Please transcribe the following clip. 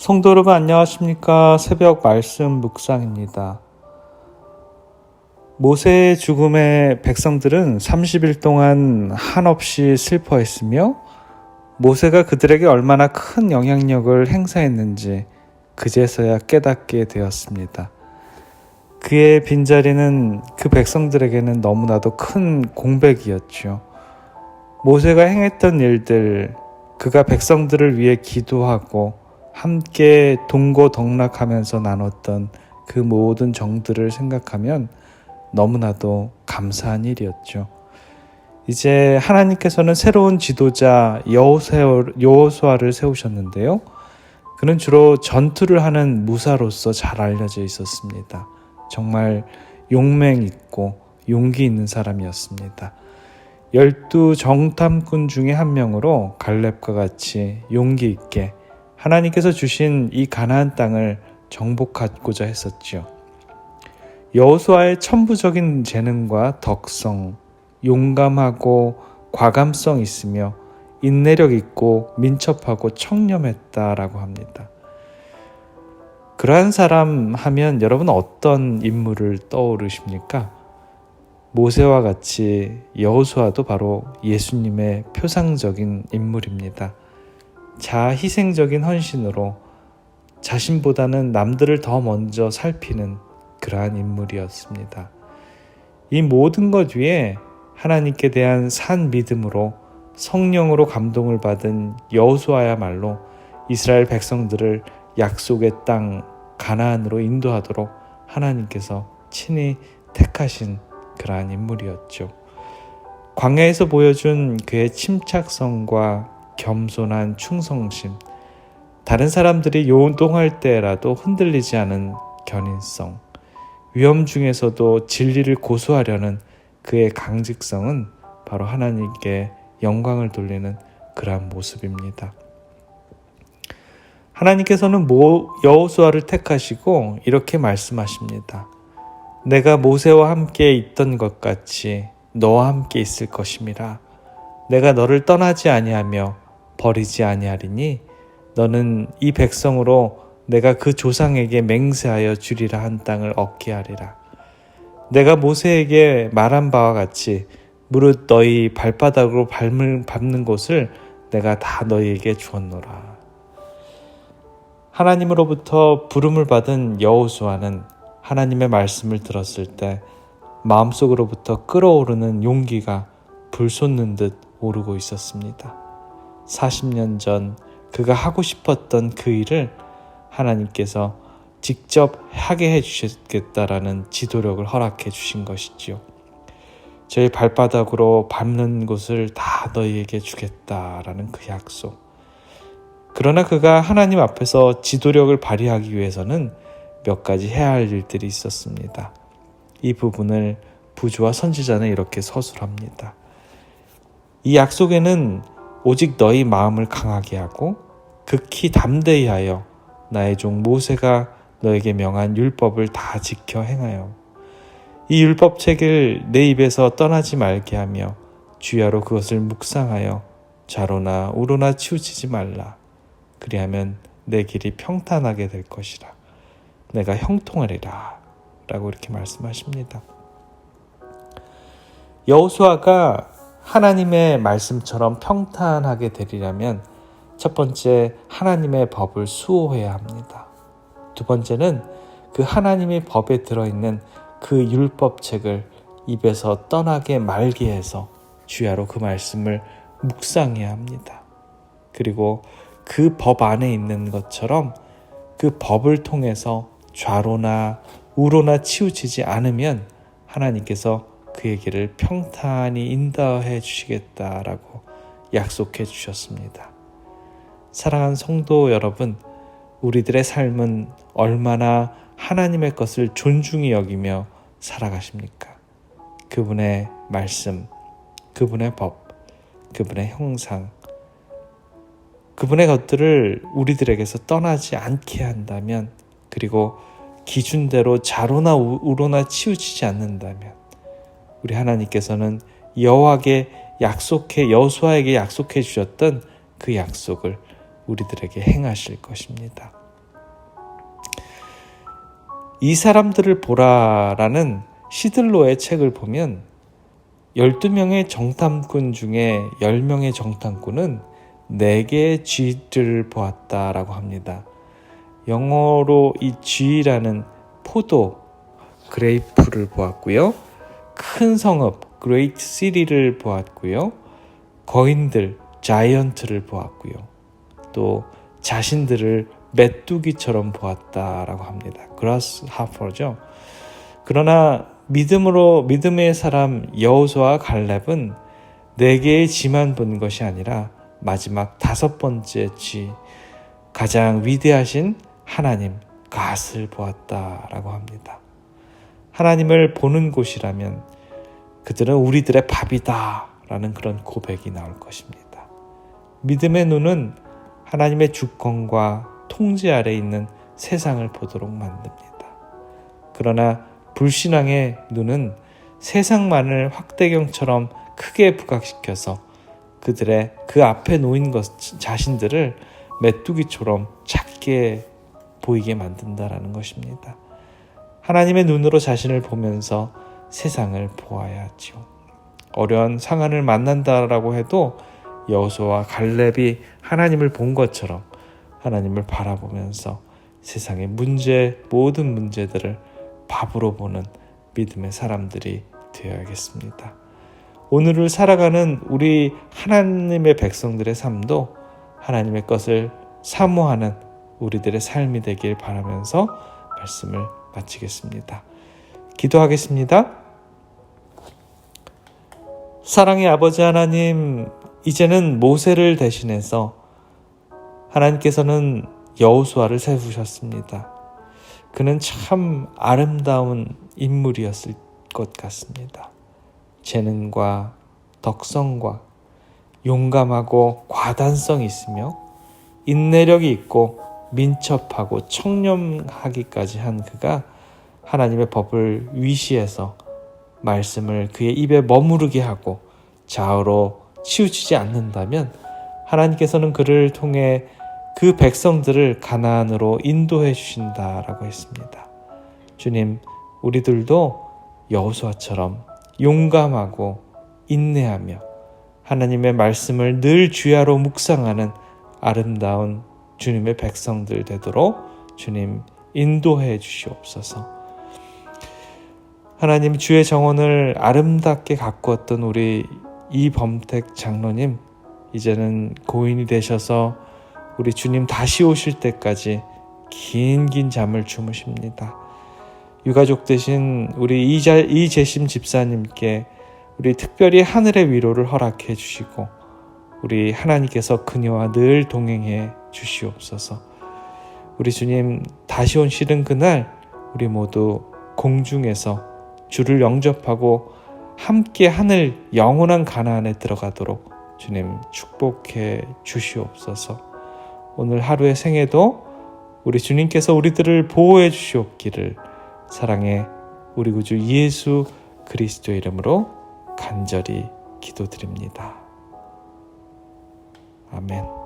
성도 여러분 안녕하십니까? 새벽 말씀 묵상입니다. 모세의 죽음에 백성들은 30일 동안 한없이 슬퍼했으며 모세가 그들에게 얼마나 큰 영향력을 행사했는지 그제서야 깨닫게 되었습니다. 그의 빈자리는 그 백성들에게는 너무나도 큰 공백이었죠. 모세가 행했던 일들, 그가 백성들을 위해 기도하고 함께 동고동락하면서 나눴던 그 모든 정들을 생각하면 너무나도 감사한 일이었죠. 이제 하나님께서는 새로운 지도자 여호수아를 세우셨는데요. 그는 주로 전투를 하는 무사로서 잘 알려져 있었습니다. 정말 용맹 있고 용기 있는 사람이었습니다. 12 정탐꾼 중에 한 명으로 갈렙과 같이 용기 있게 하나님께서 주신 이 가나안 땅을 정복하고자 했었지요. 여호수아의 천부적인 재능과 덕성, 용감하고 과감성 있으며 인내력 있고 민첩하고 청렴했다라고 합니다. 그러한 사람 하면 여러분 어떤 인물을 떠오르십니까? 모세와 같이 여호수아도 바로 예수님의 표상적인 인물입니다. 자희생적인 헌신으로 자신보다는 남들을 더 먼저 살피는 그러한 인물이었습니다. 이 모든 것 위에 하나님께 대한 산 믿음으로 성령으로 감동을 받은 여호수아야말로 이스라엘 백성들을 약속의 땅 가나안으로 인도하도록 하나님께서 친히 택하신 그러한 인물이었죠. 광야에서 보여준 그의 침착성과 겸손한 충성심, 다른 사람들이 요동할 때라도 흔들리지 않은 견인성, 위험 중에서도 진리를 고수하려는 그의 강직성은 바로 하나님께 영광을 돌리는 그러한 모습입니다. 하나님께서는 여호수아를 택하시고 이렇게 말씀하십니다. 내가 모세와 함께 있던 것 같이 너와 함께 있을 것임이라. 내가 너를 떠나지 아니하며 버리지 아니하리니 너는 이 백성으로 내가 그 조상에게 맹세하여 주리라 한 땅을 얻게 하리라. 내가 모세에게 말한 바와 같이 무릇 너희 발바닥으로 밟는 곳을 내가 다 너희에게 주었노라. 하나님으로부터 부름을 받은 여호수아는 하나님의 말씀을 들었을 때 마음속으로부터 끓어오르는 용기가 불 솟는 듯 오르고 있었습니다. 40년 전 그가 하고 싶었던 그 일을 하나님께서 직접 하게 해주셨겠다라는 지도력을 허락해 주신 것이지요. 저희 발바닥으로 밟는 곳을 다 너희에게 주겠다라는 그 약속. 그러나 그가 하나님 앞에서 지도력을 발휘하기 위해서는 몇 가지 해야 할 일들이 있었습니다. 이 부분을 부주와 선지자는 이렇게 서술합니다. 이 약속에는 오직 너희 마음을 강하게 하고 극히 담대히 하여 나의 종 모세가 너에게 명한 율법을 다 지켜 행하여 이 율법책을 내 입에서 떠나지 말게 하며 주야로 그것을 묵상하여 좌로나 우로나 치우치지 말라. 그리하면 내 길이 평탄하게 될 것이라. 내가 형통하리라. 라고 이렇게 말씀하십니다. 여호수아가 하나님의 말씀처럼 평탄하게 되리려면 첫 번째 하나님의 법을 수호해야 합니다. 두 번째는 그 하나님의 법에 들어있는 그 율법책을 입에서 떠나게 말게 해서 주야로 그 말씀을 묵상해야 합니다. 그리고 그 법 안에 있는 것처럼 그 법을 통해서 좌로나 우로나 치우치지 않으면 하나님께서 그에게를 평탄히 인도해 주시겠다라고 약속해 주셨습니다. 사랑하는 성도 여러분, 우리들의 삶은 얼마나 하나님의 것을 존중히 여기며 살아가십니까? 그분의 말씀, 그분의 법, 그분의 형상, 그분의 것들을 우리들에게서 떠나지 않게 한다면, 그리고 기준대로 좌로나 우로나 치우치지 않는다면 우리 하나님께서는 여호수아에게 약속해 주셨던 그 약속을 우리들에게 행하실 것입니다. 이 사람들을 보라라는 시들로의 책을 보면 12명의 정탐꾼 중에 10명의 정탐꾼은 4개의 쥐들을 보았다라고 합니다. 영어로 이 쥐라는 포도, 그레이프를 보았고요. 큰 성읍, 그레이트 시티를 보았고요. 거인들, 자이언트를 보았고요. 또 자신들을 메뚜기처럼 보았다라고 합니다. 그라스하퍼죠. 그러나 믿음의 사람 여호수아와 갈렙은 4개의 쥐만 본 것이 아니라 마지막 5번째 쥐, 가장 위대하신 하나님 갓을 보았다라고 합니다. 하나님을 보는 곳이라면 그들은 우리들의 밥이다 라는 그런 고백이 나올 것입니다. 믿음의 눈은 하나님의 주권과 통제 아래 있는 세상을 보도록 만듭니다. 그러나 불신앙의 눈은 세상만을 확대경처럼 크게 부각시켜서 그들의 그 앞에 놓인 것 자신들을 메뚜기처럼 작게 보이게 만든다라는 것입니다. 하나님의 눈으로 자신을 보면서 세상을 보아야 하죠. 어려운 상황을 만난다라고 해도 여호수아와 갈렙이 하나님을 본 것처럼 하나님을 바라보면서 세상의 모든 문제들을 밥으로 보는 믿음의 사람들이 되어야겠습니다. 오늘을 살아가는 우리 하나님의 백성들의 삶도 하나님의 것을 사모하는 우리들의 삶이 되길 바라면서 말씀을 마치겠습니다. 기도하겠습니다. 사랑의 아버지 하나님, 이제는 모세를 대신해서 하나님께서는 여호수아를 세우셨습니다. 그는 참 아름다운 인물이었을 것 같습니다. 재능과 덕성과 용감하고 과단성이 있으며 인내력이 있고 민첩하고 청렴하기까지 한 그가 하나님의 법을 위시해서 말씀을 그의 입에 머무르게 하고 좌우로 치우치지 않는다면 하나님께서는 그를 통해 그 백성들을 가나안으로 인도해 주신다라고 했습니다. 주님, 우리들도 여호수아처럼 용감하고 인내하며 하나님의 말씀을 늘 주야로 묵상하는 아름다운 주님의 백성들 되도록 주님 인도해 주시옵소서. 하나님, 주의 정원을 아름답게 가꾸었던 우리 이범택 장로님, 이제는 고인이 되셔서 우리 주님 다시 오실 때까지 긴 잠을 주무십니다. 유가족 되신 우리 이재심 집사님께 우리 특별히 하늘의 위로를 허락해 주시고 우리 하나님께서 그녀와 늘 동행해 주시옵소서. 우리 주님 다시 오시는 그날 우리 모두 공중에서 주를 영접하고 함께 하늘 영원한 가나안에 들어가도록 주님 축복해 주시옵소서. 오늘 하루의 생애도 우리 주님께서 우리들을 보호해 주시옵기를 사랑의 우리 구주 예수 그리스도의 이름으로 간절히 기도드립니다. 아멘.